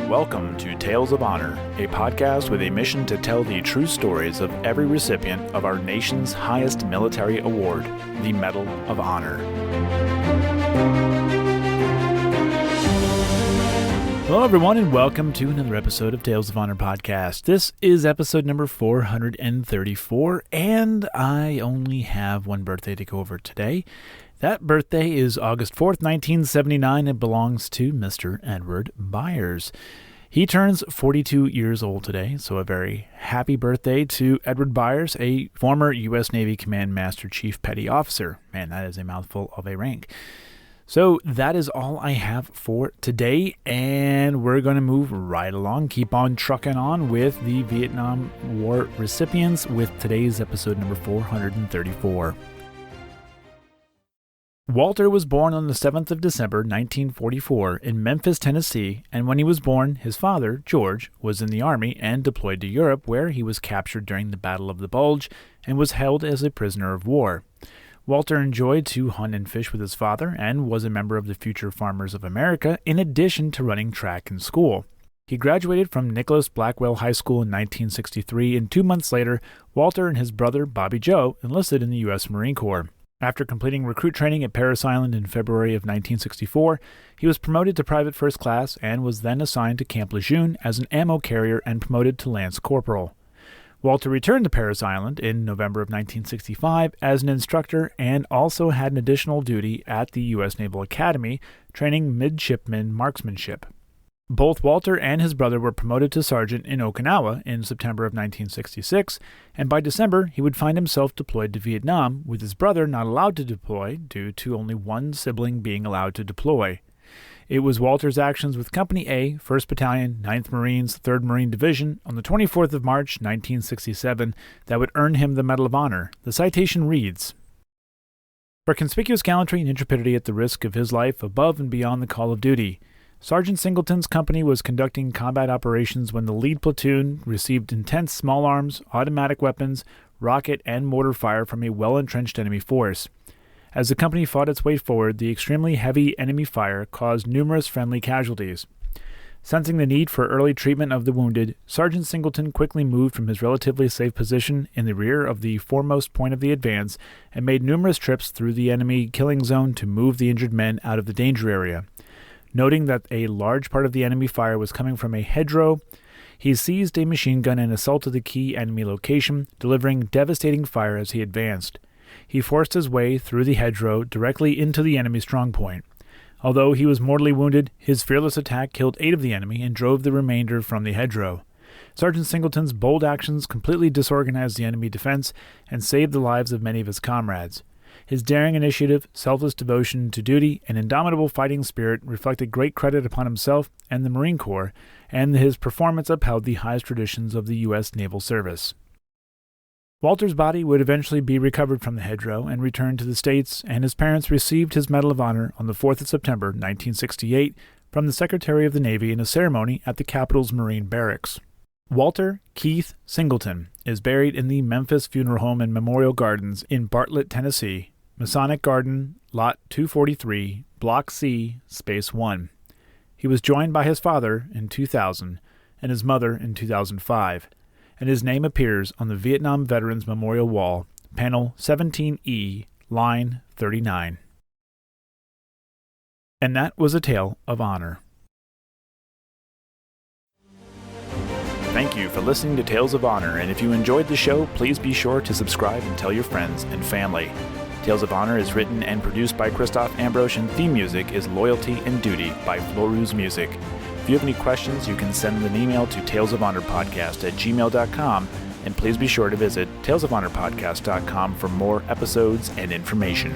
Welcome to Tales of Honor, a podcast with a mission to tell the true stories of every recipient of our nation's highest military award, the Medal of Honor. Hello everyone, and welcome to another episode of Tales of Honor podcast. This is episode number 434, and I only have one birthday to go over today. That birthday is August 4th, 1979, and belongs to Mr. Edward Byers. He turns 42 years old today, so a very happy birthday to Edward Byers, a former U.S. Navy Command Master Chief Petty Officer. Man, that is a mouthful of a rank. So that is all I have for today, and we're going to move right along, keep on trucking on with the Vietnam War recipients with today's episode number 434. Walter was born on the 7th of December, 1944, in Memphis, Tennessee, and when he was born, his father, George, was in the Army and deployed to Europe, where he was captured during the Battle of the Bulge and was held as a prisoner of war. Walter enjoyed to hunt and fish with his father and was a member of the Future Farmers of America, in addition to running track in school. He graduated from Nicholas Blackwell High School in 1963, and 2 months later, Walter and his brother, Bobby Joe, enlisted in the U.S. Marine Corps. After completing recruit training at Parris Island in February of 1964, he was promoted to private first class and was then assigned to Camp Lejeune as an ammo carrier and promoted to Lance Corporal. Walter returned to Parris Island in November of 1965 as an instructor and also had an additional duty at the U.S. Naval Academy, training midshipman marksmanship. Both Walter and his brother were promoted to sergeant in Okinawa in September of 1966, and by December he would find himself deployed to Vietnam, with his brother not allowed to deploy due to only one sibling being allowed to deploy. It was Walter's actions with Company A, 1st Battalion, 9th Marines, 3rd Marine Division, on the 24th of March, 1967, that would earn him the Medal of Honor. The citation reads, "For conspicuous gallantry and intrepidity at the risk of his life above and beyond the call of duty, Sergeant Singleton's company was conducting combat operations when the lead platoon received intense small arms, automatic weapons, rocket, and mortar fire from a well-entrenched enemy force. As the company fought its way forward, the extremely heavy enemy fire caused numerous friendly casualties. Sensing the need for early treatment of the wounded, Sergeant Singleton quickly moved from his relatively safe position in the rear of the foremost point of the advance and made numerous trips through the enemy killing zone to move the injured men out of the danger area. Noting that a large part of the enemy fire was coming from a hedgerow, he seized a machine gun and assaulted the key enemy location, delivering devastating fire as he advanced. He forced his way through the hedgerow directly into the enemy strongpoint. Although he was mortally wounded, his fearless attack killed 8 of the enemy and drove the remainder from the hedgerow. Sergeant Singleton's bold actions completely disorganized the enemy defense and saved the lives of many of his comrades. His daring initiative, selfless devotion to duty, and indomitable fighting spirit reflected great credit upon himself and the Marine Corps, and his performance upheld the highest traditions of the U.S. Naval Service." Walter's body would eventually be recovered from the hedgerow and returned to the States, and his parents received his Medal of Honor on the 4th of September, 1968, from the Secretary of the Navy in a ceremony at the Capitol's Marine Barracks. Walter Keith Singleton is buried in the Memphis Funeral Home and Memorial Gardens in Bartlett, Tennessee, Masonic Garden, Lot 243, Block C, Space 1. He was joined by his father in 2000 and his mother in 2005, and his name appears on the Vietnam Veterans Memorial Wall, panel 17E, line 39. And that was a tale of honor. Thank you for listening to Tales of Honor, and if you enjoyed the show, please be sure to subscribe and tell your friends and family. Tales of Honor is written and produced by Christoph Ambrose, and theme music is Loyalty and Duty by Floruz Music. If you have any questions, you can send an email to talesofhonorpodcast@gmail.com, and please be sure to visit talesofhonorpodcast.com for more episodes and information.